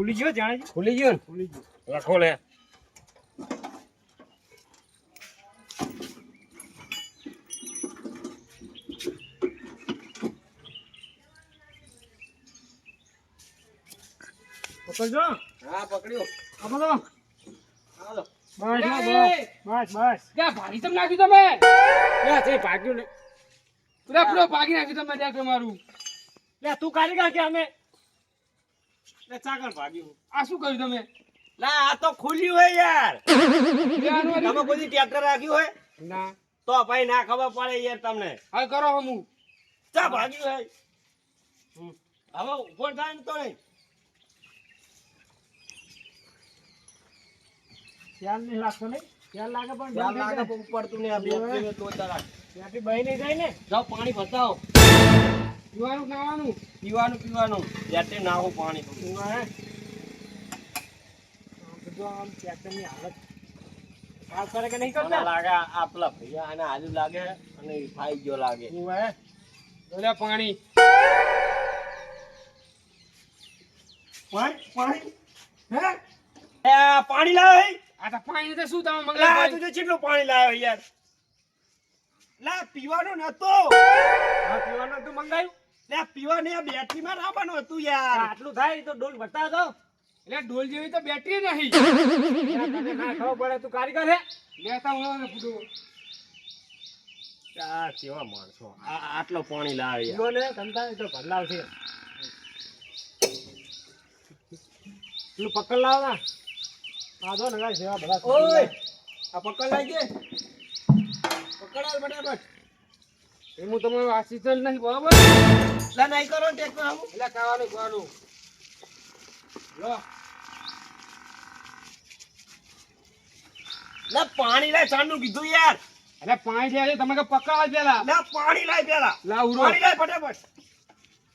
ખુલી ગયો જાણે ખુલી ગયો ને ખુલી ગયો લખો લે પકડજો હા પકડ્યો પકડો હાલો બસ બસ બસ ક્યાં ભાગી તમ નાખ્યું તમે લે તે ભાગ્યું ને પૂરો ભાગી નાખ્યું તમે ત્યાં તમારું લે તું કારીગર કે અમે લે ચાકર ભાગ્યું આ શું કર્યું તમે ના આ તો ખુલ્યું હોય યાર તમે કોઈ ટ્રેક્ટર રાખ્યું હોય ના તો ભાઈ ના ખબર પડે યાર તમને હવે કરો હમું ચા ભાગ્યું હોય હવે ઉભો થાય ને તો નહીં ચાલ નહીં લાગતો નહીં ચાલ લાગે પણ ચાલ લાગે પણ ઉપડતું નહીં આ બે લોચા રાખ ત્યાંથી બહી નહીં જાય ને જાઓ પાણી ભરતાઓ પીવાનું ખાવાનું પીવાનું જેટલી નાખો પાણી તું હે બધું આમ ટ્રેક્ટરની હાલત સાફ કરે કે નહીં મને કરતા લાગે આ પેલા ભૈયા આને આજુ લાગે અને ખાઈ ગયો લાગે તું હે બોલે પાણી પાણી હે એ પાણી લાવ્યો હે આ તો પાણી તો શું તમે લા મંગાવ્યું તું જો કેટલું પાણી લાવ્યો યાર લા પીવાનું નતો હા પીવાનું તું મંગાયું લે પીવાની આ બેટરીમાં રાખવાનું હતું યાર આટલું થાય તો ડોલ બતા દો એટલે ડોલ જેવી તો બેટરી નહીં તને ના ખબર પડે તું કારીગર હે લેતા હું ને ફૂટો આ કેવા માણસો આટલો પાણી લાવે યાર જીવો ને કંટાળે તો ભરલાવ છે પેલું પકડ લાવ ના આ જો ને સેવા બધા ઓય આ પકડ લઈ જે પકડ આલ બટાબટ એનું તમારું આસિસ્ટન્ટ નહીં બરાબર લા નહીં કરો ને ટેક્ટર આવું એટલે ખાવાનું લો લે પાણી લાય ચાંદનું કીધું યાર એટલે પાણી છે તમે કે પકડાવ પેલા લે પાણી લાય પેલા લા ઉરો પાણી લાય ફટાફટ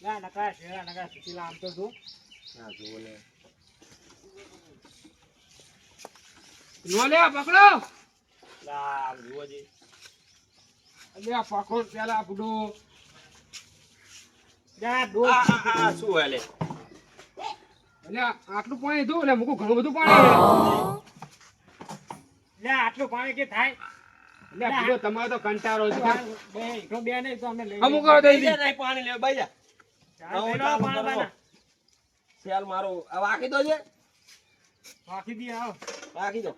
ના નકા શેરા નકા સુચીલા આમ તો તું ના જો લે લો લે પકડો લા આમ જુઓ જી એટલે આ પકડ પેલા ફૂટો જા ડોલ આ શું હે લે એટલે આટલું પાણી દો એટલે મૂકું ઘણું બધું પાણી લે આટલું પાણી કે થાય એટલે ફૂટો તમારે તો કંટાળો છે બે એકલો બે નહીં તો અમે લઈ અમુક કરો દઈ બીજા નહીં પાણી લે ભાઈ જા લઈ લો પાણી બાના સેલ મારો આ વાકી દો છે વાકી દી આવો વાકી દો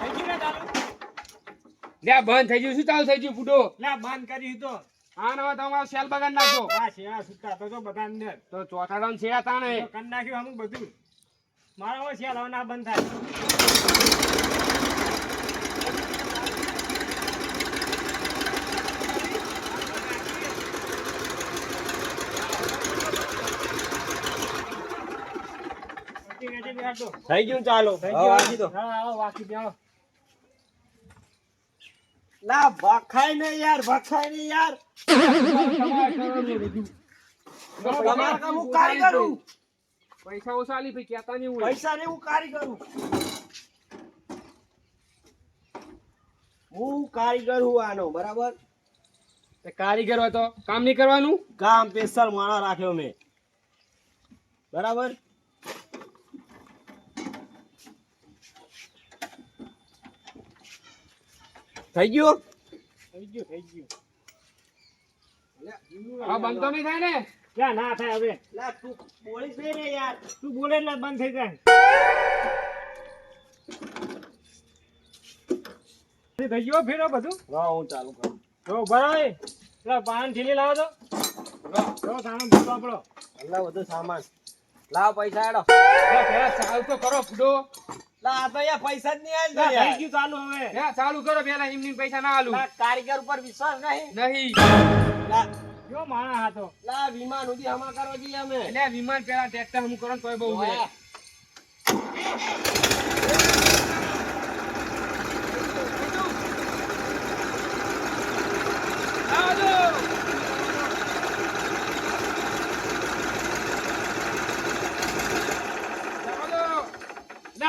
થઈ ગયું ને ચાલુ લે બંધ થઈ ગયું શું ચાલુ થઈ ગયું ફૂટો લે બંધ કરી તો હા ને હવે તમારો સેલ બગાડ નાખો આ શેરા સુતા તો જો બધા અંદર તો ચોથા રાઉન્ડ છે તાણે તો કર નાખ્યું અમુક બધું મારા હવે શેર હવે ના બંધ થાય થઈ ગયું ચાલો થઈ હવે વાકી દો ગયું હા આવો વાકી દે આવો લા ભખાય ને યાર તમારે કામ હું કારીગર હું પૈસા ઓછા આલી ભાઈ કહેતા નહીં હોય પૈસા ને હું કારીગર હું આનો બરાબર તે કારીગર હોય તો કામ નહીં કરવાનું કામ સ્પેશિયલ માણસ રાખ્યો મેં બરાબર થઈ ગયું થઈ ગયું હા બંધ તો નહીં થાય ને ક્યાં ના થાય હવે લા તું બોલીશ નહીં ને યાર તું બોલે એટલે બંધ થઈ જાય થઈ ગયો ફેરો બધું હા હું ચાલુ કરું જો ભરાય એટલે પાન ઠીલી લાવો તો જો સામાન બધું આપણો અલ્લા બધું સામાન લાવ પૈસા હેડો પેલા ચાલુ તો કરો ફૂટો લા આ તો યાર પૈસા જ નહીં લા, આલ થઈ ગયું ચાલુ હવે હે ચાલુ કરો પેલા એમની પૈસા ના આલું કારીગર ઉપર વિશ્વાસ નહીં નહીં લા જો માણા હાથો લા વિમાન ઉડી હમા કરો જી અમે એટલે વિમાન પેલા ટ્રેક્ટર હું કરો ને તોય બહુ છે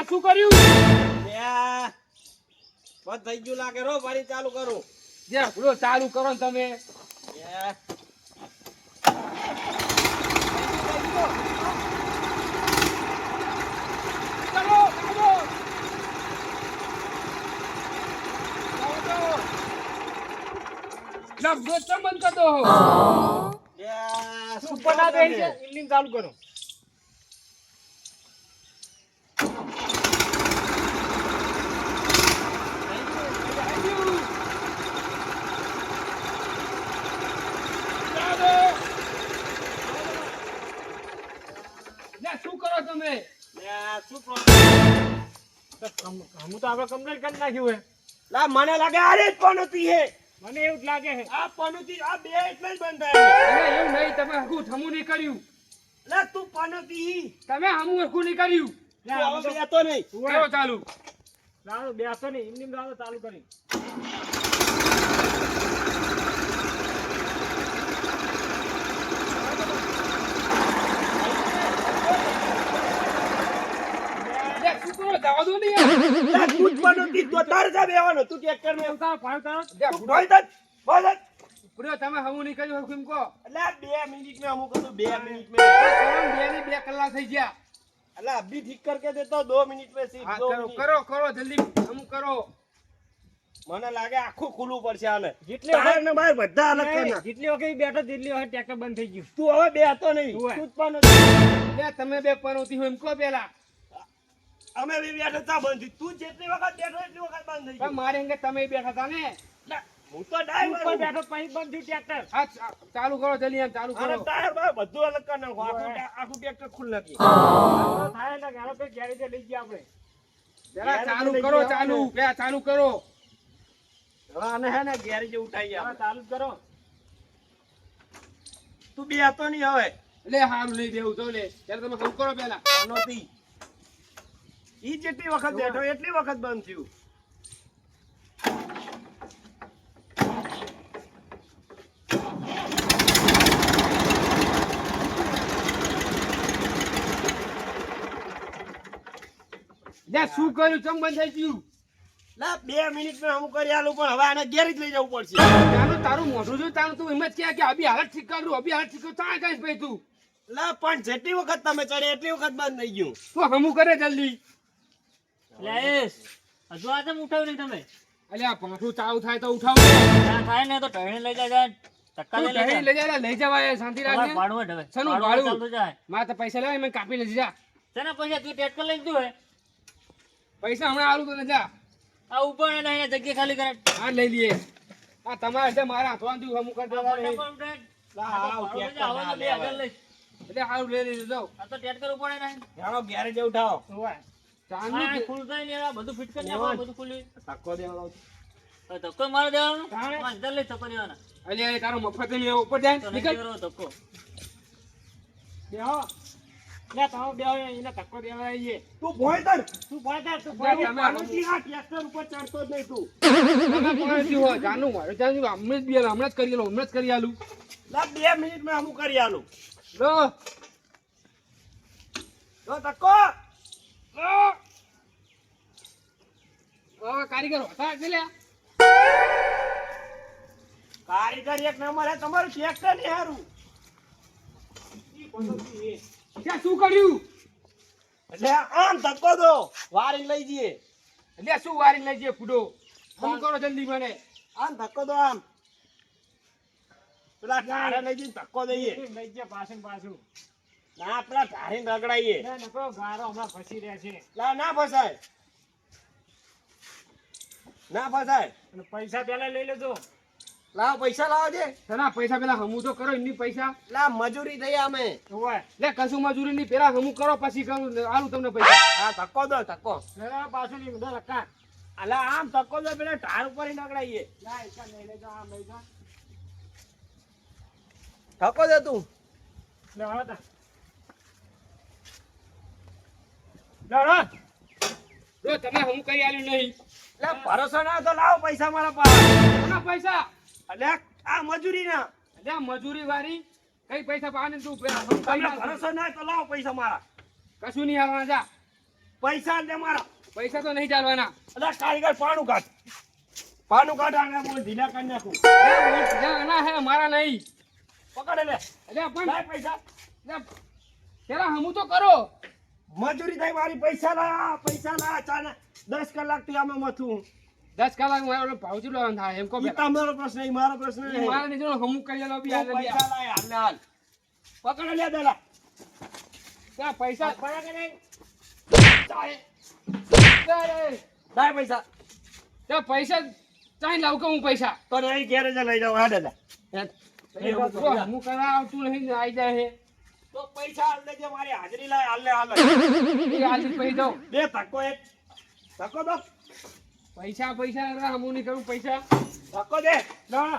શું કર્યું બસ થઈ ગયું લાગે રો ફરી ચાલુ કરું જે બોલો ચાલુ કરો ને તમે ચાલો ચાલો ના ગોચ બંધ કર દો ઉપર ના બેસી છે ઇન્જિન ચાલુ કરો શું કરો તમે શું પ્રોબ્લેમ હું તો આપણે કમ્પ્લીટ કરી નાખ્યું હે લા મને લાગે આરે જ પનોતી હે મને એવું જ લાગે છે આ પનોતી આ બે એટલે જ બંધ થાય અરે એવું નહીં તમે હકું થમું નહીં કર્યું લા તું પનોતી તમે હમું હકું નહીં કર્યું તું હવે બેતો નહીં કેવો ચાલુ રાડો બેસો નહીં ઇન્જિન રાડો ચાલુ કરી શું કરો જવા દો ને યાર લા તું જ પનોતી તો તાર જા બેવાનો તું ટ્રેક્ટર મે ઉતાર ફાળ તાર તું બોલ દે પૂરો તમે હમું નહીં કર્યું હકું એમ કહો લા 2 મિનિટ મે અમુક તો 2 મિનિટ મે બે ને 2 કલાક થઈ ગયા અલા અભી ઠીક કરકે દેતો 2 મિનિટ મે સીટ હા 2 કરો મિનિટ કરો કરો જલ્દી હમું કરો મને લાગે આખું ખુલ્લું પડશે આને જેટલી તાર ને બાર બધા અલગ કરના જેટલી વખત બેઠો તેટલી વખત ટ્રેક્ટર બંધ થઈ ગયું તું હવે બેતો નહીં તું તું જ પનોતી લે તમે બે પનોતી હોય એમ કહો પેલા અમે બે બેઠા તા બંધ થયું. તું જેટલી વખત બેઠો એટલી વખત બંધ થઈ પણ ગયું મારે અંગે તમે બેઠા હતા ને લા, હું તો ઉપર ડ્રાઈવર બેઠો પછી બંધ થયું ટ્રેક્ટર હા ચાલુ કરો જલ્દી એમ ચાલુ અને કરો ટાયર બાર બધું અલગ કરી નાખો આખું ટ્રેક્ટર ખુલ્લ નાખી થાય ને ગાડો પછી ગેરેજે લઈ ગયા આપણે જરા યાર, ચાલુ લઈ કરો જાઓ ચાલુ ને. બે ચાલુ કરો હવે આને હે ને ગેરેજે ઉઠાઈ હા, ગયા ચાલુ જ કરો તું બેતો નહીં હવે એટલે હારું લઈ દેવું તો લે ત્યારે તમે હમ કરો પેલા પનોતી ઈ જેટલી વખત બેઠો એટલી વખત બંધ થયું લે શું કર્યું ચમ બંધ થઈ ગયું લા 2 મિનિટ મેં અમુક કરી આલું પણ હવે આને ગેરેજ લઈ જવું પડશે ત્યાંનું તારું મોઢું જોયું તારું તું એમ જ કહે કે અભી હાલત ઠીક કરું અભી હાલત ઠીક કરું ત્યાં કહીશ ભાઈ તું લા પણ જેટલી વખત તમે ચડે એટલી વખત બંધ થઈ ગયું તું હમું કરે જલ્દી હજુ આ તેમ ઉઠાવ્યું નહીં તમે અલ્યા પાછું ચાલુ થાય તો ઉઠાવ થાય ને તો ટહણી લઈ જાય તું ઘરે લઈ જા લઈ જવાય શાંતિ રાખજે શેનું ભાડું મારે તો પૈસા લેવાય મેં કાપી લેજે જા પૈસા તું ટ્રેક્ટર લઈ દીધું હે પૈસા હમણાં આલું તો ને જા આ ઉપર ને જગ્યા ખાલી કરે આ લઈ લઈએ આ તમારે છે મારા હાથવાન હમું કરી દેવાનું લા આ ટ્રેક્ટર ના લેવાય. એટલે સારું લઈ લેજો જાઓ આ તો ટ્રેક્ટર ઉપર ને ચાલો ગેરેજે ઉઠાવો ચાંદનું ફૂલ થાય ને આ બધું ફિટ કરી નાખો બધું ખુલ્લું ધક્કો દેવાનો ધક્કો મારે દેવાનો તાણે. અંદર લઈ ધક્કો દેવાના અલ્યા એ તારો મફત નહીં ઉપર જાય તો નીકળ નહીં દેવાનો ધક્કો બેહો લે તમે બેહો એને ધક્કો દેવા આવીએ તું ભોય તર તું ભણતા તું લે, તમે પાનોતી આ ટ્રેક્ટર ઉપર ચડતો જ નહીં તું તમે કોણ છો જાનું મારું જાનું હમણાં જ બી આલું, હમણાં જ કરી આલું, હમણાં જ કરી આલું લા 2 મિનિટ મેં અમુક કરી આલું લો તો ધક્કો કારીગર હતા એટલે લે કારીગર એક નંબર હે તમારું ટ્રેક્ટર નહીં હારું ત્યાં શું કર્યું એટલે આમ ધક્કો દો વારી લઈ જઈએ એટલે શું વારી લઈ જઈએ ફૂડો ફોન કરો જલ્દી મને આમ ધક્કો દો આમ પેલા ઢારે લઈ જઈને ધક્કો દઈએ લઈ ગયા પાછું પાછું ના પેલા ઢારે રગડાઈએ ના નકો ગારો હમણાં ફસી રહ્યા છે લા ના ફસાય ના ફસાય અને પૈસા પેલા લઈ લેજો લાવ પૈસા લાવો છે તના પૈસા પેલા હમું તો કરો એમની પૈસા લા મજૂરી થઈ અમે ઓય લે કશું મજૂરી નહીં પેલા હમું કરો પછી કરું આલું તમને પૈસા હા ધક્કો દો ધક્કો લેવા પાછું નહીં બધા રખા અલા આમ ધક્કો દો પેલા ઢાર ઉપર રગડાઈએ ના એકા લઈ લેજો આમ લઈ જા ધક્કો દે તું લે હળો તા લે હળો જો તમે હમું કરી આલ્યું નહીં લે ભરોસો ના તો લાવો પૈસા મારા પાસે કોના પૈસા અલે આ મજૂરી ના એટલે મજૂરી વાળી કઈ પૈસા પાને તું પેલા હમું કરી તમને આલ. ભરોસો ના તો લાવો પૈસા મારા કશું નહીં આવવાના જા પૈસા દે મારા પૈસા તો નહીં ચાલવાના. અલા કારીગર પાણું કાઢ આને બોલ ઢીલા કરી નાખું. ના હે મારા નહીં. પકડે લે અલ્યા પણ લાય પૈસા પેલા હમું તો કરો. મજૂરી થાય મારી પૈસા લા ચાના 10 કલાક થી આમાં મથું 10 કલાક મારો ભાવ ચેટલો થાય એમ કહો ઈ પેલા. તમારો પ્રશ્ન ઈ મારો પ્રશ્ન નહીં મારા નીચે હમું કરી લો બી તું પૈસા લાય હાલ પકડ લે દેલા ત્યાં પૈસા પકડ કે નહીં ચાય લાય પૈસા ત્યાં પૈસા ચાઈ લાવ કે હું પૈસા તો નહીં ઘેરે જ લઈ જાવ હા દાદા હમું કરવા આવતું નહીં આવી જાય હે તો પૈસા હાલ દેજે મારી હાજરી લાય હાલ એ આજે પૈસા દો બે ધક્કો દો પૈસા હમું નહીં કરું પૈસા ધક્કો દે ના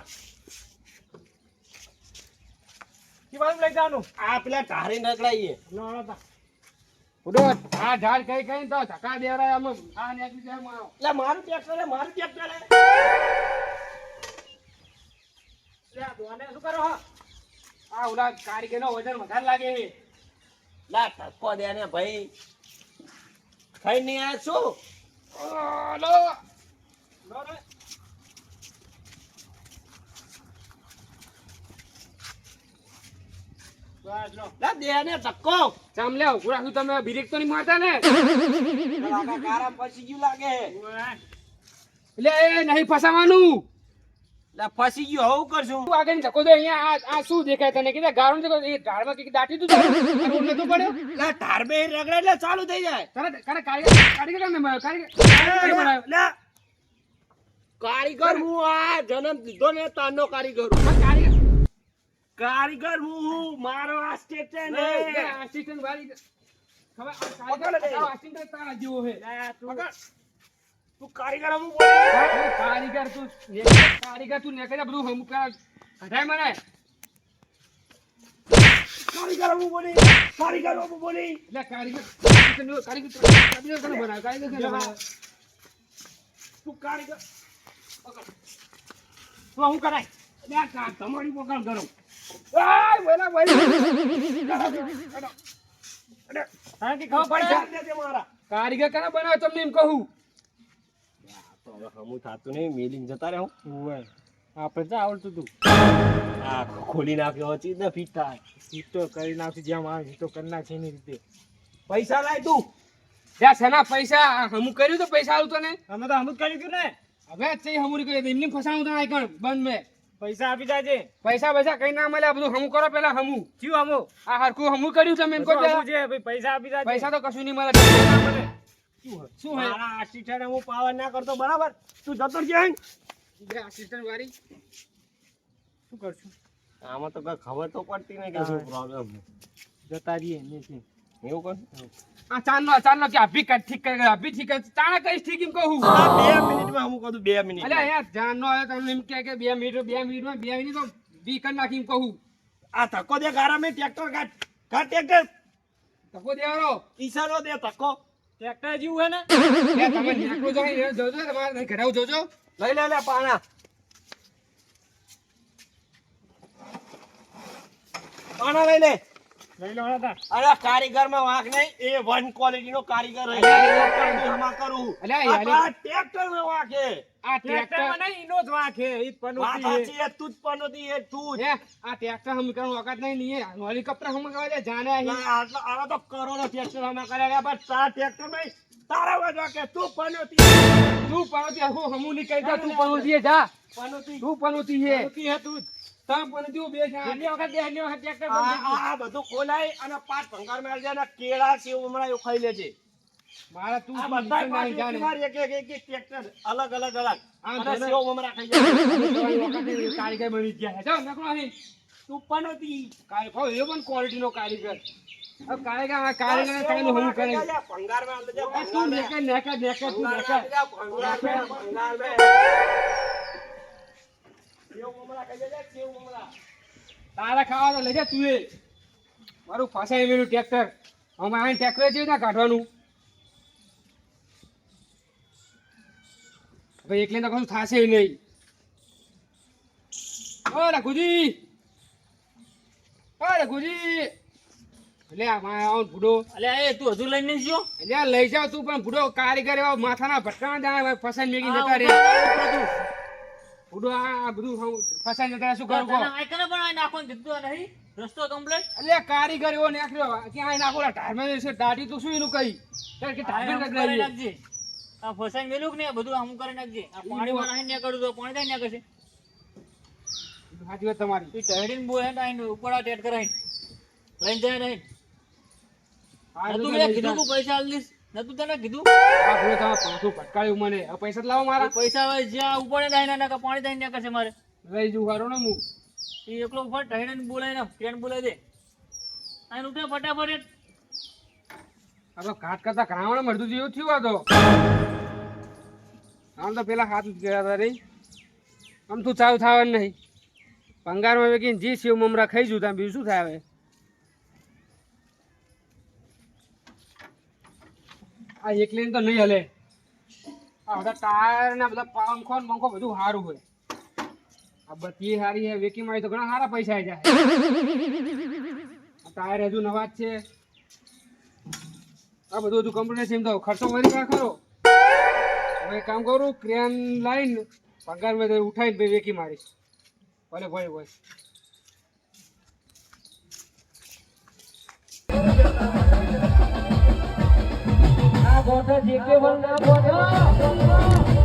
કી બાજુ લઈ જવાનું આ પેલા ધારી નકળાઈએ ના તા ઉડો આ ઢાળ કઈ કઈ તો ધક્કા દેવરાય આમ આ નેકી જાય મારો એટલે મારું ટ્રેક્ટર લે દોને શું કરો હો આ ઓલા કારીગરનો વજન વધારે લાગે છે લા ધક્કો દે ને ભાઈ ખાઈ નહીં આ શું લો લો રે બસ લો લા દે ને ધક્કો ચામ લે ઉભું શું તમે બ્રેક તો નહીં મારતા ને લાગા કારા ફસી ગયું લાગે એટલે એ નહીં ફસાવાનું લા ફસી ગયું હવે કરશું તું આગળ ધક્કો દે અહીંયા આ શું દેખાય તને કીધા ગાળો એ ઢાળમાં કઈક દાટી તું નતું પડ્યો લા ધાર બે રગડે એટલે ચાલુ થઈ જાય તારે કારીગર કેમ બનાવ્યો લા કારીગર હું આ જન્મ દીધો ને તાનો કારીગર કારીગર હું મારો આ સ્ટેટ છે ને આસિસ્ટન્ટ વાળી ખબર પકડ લે. આસિસ્ટન્ટ તારા જેવો છે પકડ તું કારીગર હું બોલે કારીગર તું ને કજા બધું હમ કરા હટાય મને કારીગર હું બોલી એટલે કારીગર કારીગર કને બનાવ કારીગર કને બનાવ તું કારીગર તું હું કરાય લે કા તમારી પકડ કરો આય બોલા હા કે ખબર પૈસા પડે દે તે મારા કારીગર કને બનાવ તમને એમ કહું તો હવે હમું થાતું નહીં મેલિંગ જતા રહો ઓય આપણે તો આવડતું તું આ ખોલી નાખ્યો ચીજ ને ફીટ થાય હીટો કરી નાખી જેમ આવે હીટો કરી નાખી એની રીતે પૈસા લાય તું ત્યાં સેના પૈસા હમું કર્યું તો પૈસા આવું તને અમે તો હમું જ કર્યું હતું ને હવે તે હમું કર્યું એમને ફસાણું તો આઈકણ બંધ મેં પૈસા આપી જાજે પૈસા કઈ ના મળે આ બધું હમું કરો પેલા હમું ક્યું હમો આ હરખું હમું કર્યું તમે એમ કહો હમું પેલા. છે ભાઈ પૈસા આપી જાજે પૈસા તો કશું નહીં મળે શું હે મારા આશીષને હું પાવર ના કરતો બરાબર તું જતો ક્યાં આસિસ્ટન્ટ વાળી શું કરશું આમાં તો કઈ ખબર તો પડતી નહીં કે શું પ્રોબ્લેમ જતા રહીએ ને એવું કર આ ચાંદલો કે અભી ઠીક કરી અભી ઠીક કરી ચાણા કઈ ઠીક એમ કહું 2 મિનિટમાં હું કહું 2 મિનિટ અલ્યા યાર જાનનો આવ્યો તમને એમ કે 2 મિનિટ તો બી કરી નાખી એમ કહું આ ધક્કો દે ગારા મેં ટ્રેક્ટર કાઢ ટ્રેક્ટર તકો દેવાનો ઈશાનો દે ધક્કો ટ્રેક્ટર જેવું હે ને એ તમે નેકળો જો એ જોજો તમારે ઘરે આવું જોજો લઈ લે પાણા પાણા લઈ લે લઈ લો હતા અરે કારીગરમાં વાંક નહીં એ વન ક્વોલિટી નો કારીગર રહે હમા કરું અલ્યા આ ટ્રેક્ટર માં વાંકે આ ટ્રેક્ટર ટ્રેક્ટર માં નહીં ઈનો જ વાંખે ઈ વાત પનોતી સાચી એ તું જ પનોતી એ તું જ આ ટ્રેક્ટર હમ કરવાનું વખત નહીં નહીં હેલિકોપ્ટર હમ કરવા દે જાને અહીં આવા તો કરોડો ટ્રેક્ટર હમા કર્યા બસ તાર ટ્રેક્ટર માં તારા વાંકે કે તું પનોતી તું પનોતી હું હમું નહીં કહી દઉં તું પનોતી જા પનોતી તું પનોતી હે પનોતી હે તું જ. તમ પનોતી બે જા છેલ્લી વખત ટ્રેક્ટર આ બધું ખોલાય અને પાંચ ભંગાર મેળ જાય ને કેળા સેવ હમણાં એવું ખાઈ લેજે મારા તું આ બધા નીકળ નહીં જાને એક ટ્રેક્ટર અલગ અલગ આ અને ધોરણ- સેવ મમરા ખાઈ જાય કારીગર બની ગયા હે જાઓ નકળો અહીં તું પનોતી કારીગર એ પણ ક્વોલિટી નો કારીગર હવે કારીગર કાઈનું હમું કરે ભંગાર મેળ એ તું નેકર તું નેકર તારા ખાવા તો લઈ જા તું એ મારું ફસાઈ ગયેલું ટ્રેક્ટર હવે આ ટ્રેક્ટર જેવું ના કાઢવાનું હવે એકલે તો કશું થશે નહીં ઓ રઘુજી એટલે આવો બુડો અલ્યા એ તું હજુ લઈને નહીં ગયો એટલે લઈ જાવ તું પણ બુડો કારીગર એવા માથાના ભટકામાં જાય ફસાઈને મેગી જતા રે બુડો આ બધું ફસાઈને જતા શું કરું કહો? આ કને પણ આ નાખો ને દીધું આ નહીં રસ્તો કમ્પ્લીટ એટલે કારીગર એવો નીકળ્યો કે આ નાખો ટાયરમાં છે દાઢી તું શું એનું કહી કે ટાયર કરી નાખજે આ ફસાઈને મેલું કે નહીં આ બધું હમું કરી નાખજે આ પાણીમાં નાખીને ત્યાં કરું તો પાણી ત્યાં કરશે સાચી વાત તમારી ઈ ટહેડીને બોય હે ને ઉપર આ ટેટ કરાઈને લઈને જાય નહીં નતું મેં કીધું કે પૈસા આલી દઈશ નતું તને કીધું આ ભૂલો તમે પાછું ભટકાયું મને હવે પૈસા જ લાવો મારા પૈસા હવે જ્યાં ઉપર જાય ને પાણી ત્યાં ત્યાં કરશે મારે લઈ જવું હારો ને હું એ એકલો ઉપર ટહેડીને બોલાય ને ટ્રેન બોલાવી દે આ ઉઠે ફટાફટ આ તો ઘાટ કરતા ઘણાવાળા મળતું જેવું થયું આ તો આમ તો પેલા હાથ ગયા હતા રે આમ તું ચાવ થવાનું નહીં ભંગારમાં વેકીને જી સેવ મમરા ખાઈ જુ ત્યાં બીજું શું થાય હવે આ એકલીને તો નહીં હલે આ બધા ટાયર ને બધા પંખો ને પંખો બધું સારું હોય આ બત્તી સારી છે વેકીમાં આવી તો ઘણા સારા પૈસા આવી જાય આ ટાયર હજુ નવા જ છે આ બધું હજુ કમ્પ્યુટર છે એમ તો ખર્ચો વધી ગયા ખરો હવે એક કામ કરું ક્રેન લાઈને પગાર મેં ઉઠાઈને વેકી મારીશ ભલે ભાઈ ભાઈ આ ગોઠા જે કે વન ના ગોઠા